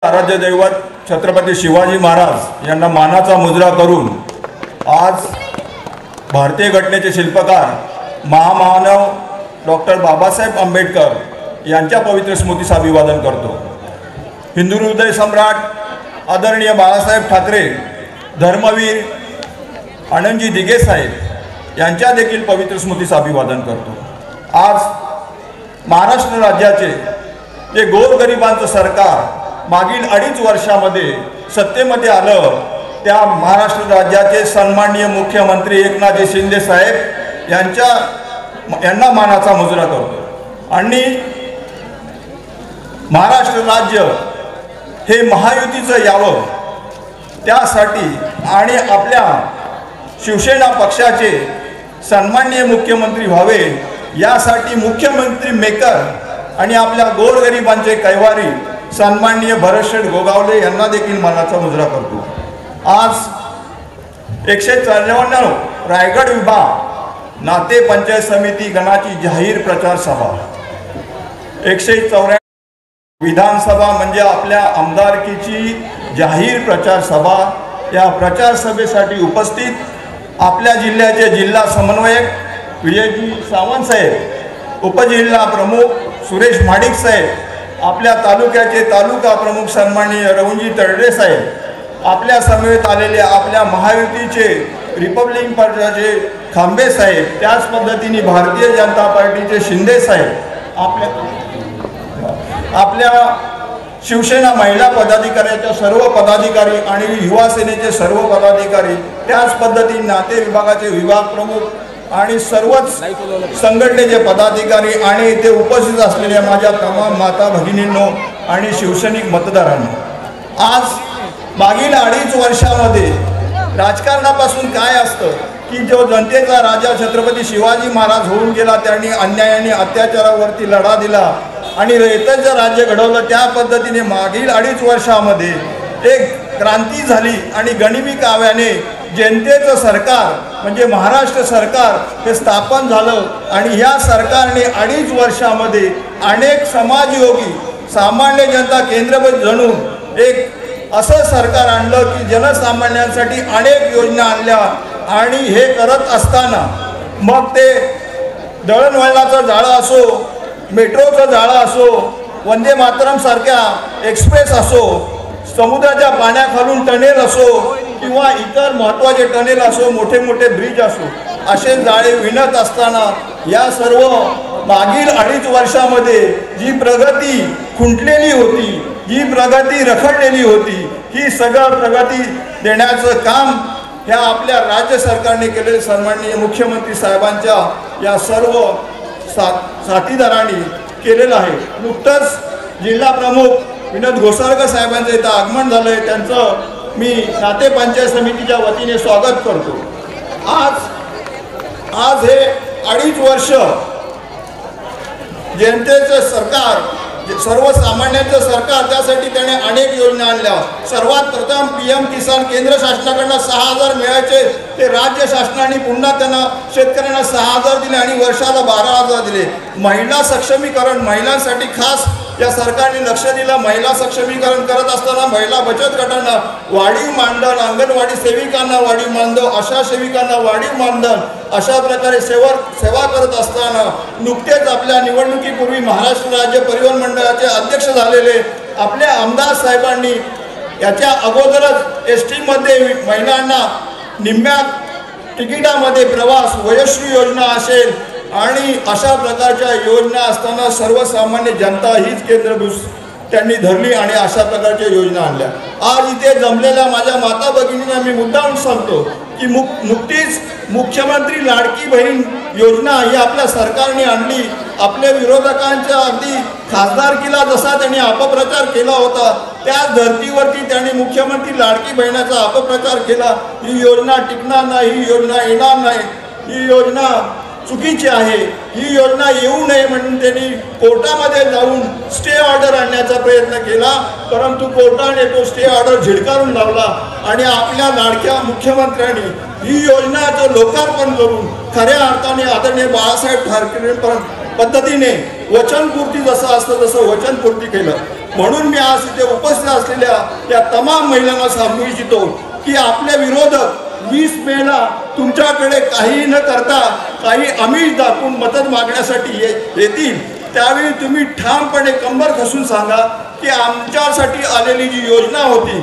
आराध्य दैवत छत्रपती शिवाजी महाराज यांना मानाचा मुजरा करून आज भारतीय घटनेचे शिल्पकार महामानव डॉक्टर बाबासाहेब आंबेडकर यांच्या पवित्र स्मृतीस अभिवादन करतो। हिंदू हृदय सम्राट आदरणीय बाळासाहेब ठाकरे, धर्मवीर आनंदजी दिघे साहेब यांच्या देखील पवित्र स्मृतीस अभिवादन करतो। आज महाराष्ट्र राज्याचे जे गोरगरिबांचं सरकार मागील 2.5 वर्षामध्ये सत्तेमध्ये आलं, त्या महाराष्ट्र राज्याचे सन्माननीय मुख्यमंत्री एकनाथजी शिंदे साहेब यांना मानाचा मुजरा करतो। आणि महाराष्ट्र राज्य हे महायुतीचं यावं त्यासाठी आणि आपल्या शिवसेना पक्षाचे सन्माननीय मुख्यमंत्री व्हावे यासाठी मुख्यमंत्री मेकर आणि आपल्या गोरगरिबांचे कैवारी सन्माननीय भरतशेठ गोगावले यांना देखील मानाचा मुजरा करतो। आज 194 रायगड विभाग नाते पंचायत समिती गणाची जाहीर प्रचार सभा, 194 विधानसभा म्हणजे आपल्या आमदारकीची जाहीर प्रचार सभा। या प्रचार सभेसाठी उपस्थित आपल्या जिल्ह्याचे जिल्हा समन्वयक विजयजी सावंत साहेब, उपजिल्हा प्रमुख सुरेश महाडिक साहेब, आपल्या तालुक्याचे तालुका प्रमुख सन्माननीय रवंजी तरडे साहेब, आपल्या समवेत आलेले आपल्या महायुतीचे रिपब्लिकन पक्षाचे खांबे साहेब, त्याच पद्धतीने भारतीय जनता पार्टीचे शिंदे साहेब, आपल्या शिवसेना महिला पदाधिकाऱ्याच्या सर्व पदाधिकारी आणि युवा सेनेचे सर्व पदाधिकारी, त्याच पद्धतीने नाते विभागाचे विभाग प्रमुख आणि सर्वच संघटनेचे पदाधिकारी आणि इथे उपस्थित असलेल्या माझ्या तमाम माता भगिनींनो आणि शिवसैनिक मतदारांनो, आज मागील 2.5 वर्षामध्ये राजकारणापासून काय असतं की जो जनतेचा राजा छत्रपती शिवाजी महाराज होऊन गेला, त्यांनी अन्यायाने अत्याचारावरती लढा दिला आणि रयतेचं राज्य घडवलं। त्या पद्धतीने मागील 2.5 वर्षामध्ये एक क्रांती झाली आणि गनिमी काव्याने जनतेचं सरकार म्हणजे महाराष्ट्र सरकार हे स्थापन झालं आणि या सरकारने 2.5 वर्षामध्ये अनेक समाजयोगी सामान्य जनता केंद्रभूत जणून एक असं सरकार आणलं की जनसामान्यांसाठी अनेक योजना आणल्या। आणि हे करत असताना मग ते दळणवळणाचं जाळं असो, मेट्रोचं जाळं असो, वंदे मातरम सारख्या एक्सप्रेस असो, समुद्राच्या पाण्याखालून टनेल असो किंवा इतर महत्त्वाचे टनेल असो, मोठे मोठे ब्रिज असो, असे जाळे विणत असताना या सर्व मागील 2.5 वर्षामध्ये जी प्रगती खुंटलेली होती, जी प्रगती रखडलेली होती, ही सगळं प्रगती देण्याचं काम ह्या आपल्या राज्य सरकारने केलेले सन्माननीय मुख्यमंत्री साहेबांच्या या सर्व साथीदारांनी केलेलं आहे। नुकतंच जिल्हा प्रमुख विनोद घोसाळकर साहेबांचं इथं आगमन झालं आहे, त्यांचं मी नाते पंचायत समितीच्या वतीने स्वागत करतो। आज हे 2.5 वर्ष जनतेचं सरकार, सर्वसामान्यांचं सरकार, त्यासाठी त्याने अनेक योजना आणल्या। सर्वात प्रथम PM किसान केंद्र शासनाकडनं 6,000 मिळायचे, ते राज्य शासनाने पुन्हा त्यांना शेतकऱ्यांना 6,000 दिले आणि वर्षाला 12,000 दिले। महिला सक्षमीकरण, महिलांसाठी खास या सरकारने लक्ष दिलं। महिला सक्षमीकरण करत असताना महिला बचत गटांना वाढीव मानधन, अंगणवाडी सेविकांना वाढीव मानधन, आशा सेविकांना वाढीव मानधन, अशा प्रकारे सेवा करत असताना नुकतेच आपल्या निवडणुकीपूर्वी महाराष्ट्र राज्य परिवहन मंडळाचे अध्यक्ष झालेले आपल्या आमदार साहेबांनी याच्या अगोदरच ST मध्ये महिलांना निम्म्या तिकिटामध्ये प्रवास, वयश्री योजना असेल आणि अशा प्रकारच्या योजना असताना सर्वसामान्य जनता हीच केंद्रभूत त्यांनी धरली आणि अशा प्रकारच्या योजना आणल्या। आज इथे जमलेल्या माझ्या माता भगिनींना मी मुद्दाम सांगतो की नुकतीच मुख्यमंत्री लाडकी बहीण योजना ही आपल्या सरकारने आणली। आपल्या विरोधकांच्या अगदी खासदारकीला जसा त्यांनी अपप्रचार केला होता, त्याच धर्तीवरती त्यांनी मुख्यमंत्री लाडकी बहिणाचा अपप्रचार केला। ही योजना टिकणार नाही, ही योजना येणार नाही, ही योजना चुकीची आहे, ही योजना येऊ नये म्हणून त्यांनी कोर्टामध्ये जाऊन स्टे ऑर्डर आणण्याचा प्रयत्न केला, परंतु कोर्टाने तो स्टे ऑर्डर झिडकारून लावला आणि आपल्या लाडक्या मुख्यमंत्र्यांनी ही योजनाचं लोकार्पण करून खऱ्या अर्थाने आदरणीय बाळासाहेब ठाकरे पद्धतीने वचनपूर्ती जसं असतं तसं वचनपूर्ती केलं। म्हणून मी आज इथे उपस्थित असलेल्या या तमाम महिलांना सांगू इच्छितो की आपले विरोधक 20 मेला तुमच्याकडे काही न करता काही आमिष दाखवून मदत मागण्यासाठी येतील, त्यावेळी तुम्ही ठामपणे कंबर खसून सांगा की आमच्यासाठी आलेली जी योजना होती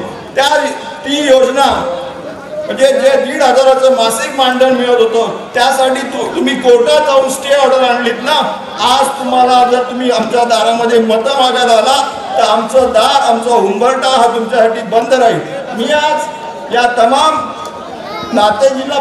ती योजना म्हणजे जे 1,500चं मासिक मानधन मिळत होतं त्यासाठी तुम्ही कोर्टात जाऊन स्टे ऑर्डर आणलीत ना, आज तुम्हाला जर तुम्ही आमच्या दारामध्ये मतं मागायला आला तर आमचं दार, आमचा उंबरठा हा तुमच्यासाठी बंद राहील. मी आज या तमाम नाते जिल्हा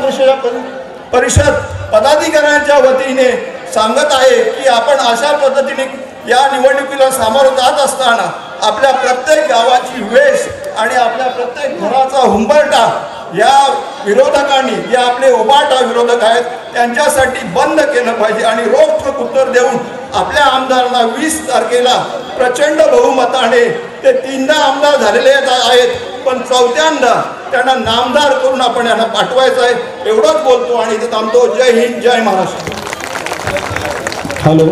परिषद पदाधिकाऱ्यांच्या वतीने सांगत आहे की आपण अशा पद्धतीने या निवडणुकीला सामोरं जात असताना आपल्या प्रत्येक गावाची वेश आणि आपल्या प्रत्येक घराचा हुंबरटा या विरोधकांनी, जे आपले उबाटा विरोधक आहेत त्यांच्यासाठी बंद केलं पाहिजे आणि रोखठोक उत्तर देऊन आपल्या आमदारांना 20 तारखेला प्रचंड बहुमताने ते 3दा आमदार झालेले आहेत, पण 4थ्यांदा त्यांना नामदार करून आपण यांना पाठवायचं आहे. एवढंच बोलतो आणि इथे थांबतो. जय हिंद, जय महाराष्ट्र. हॅलो.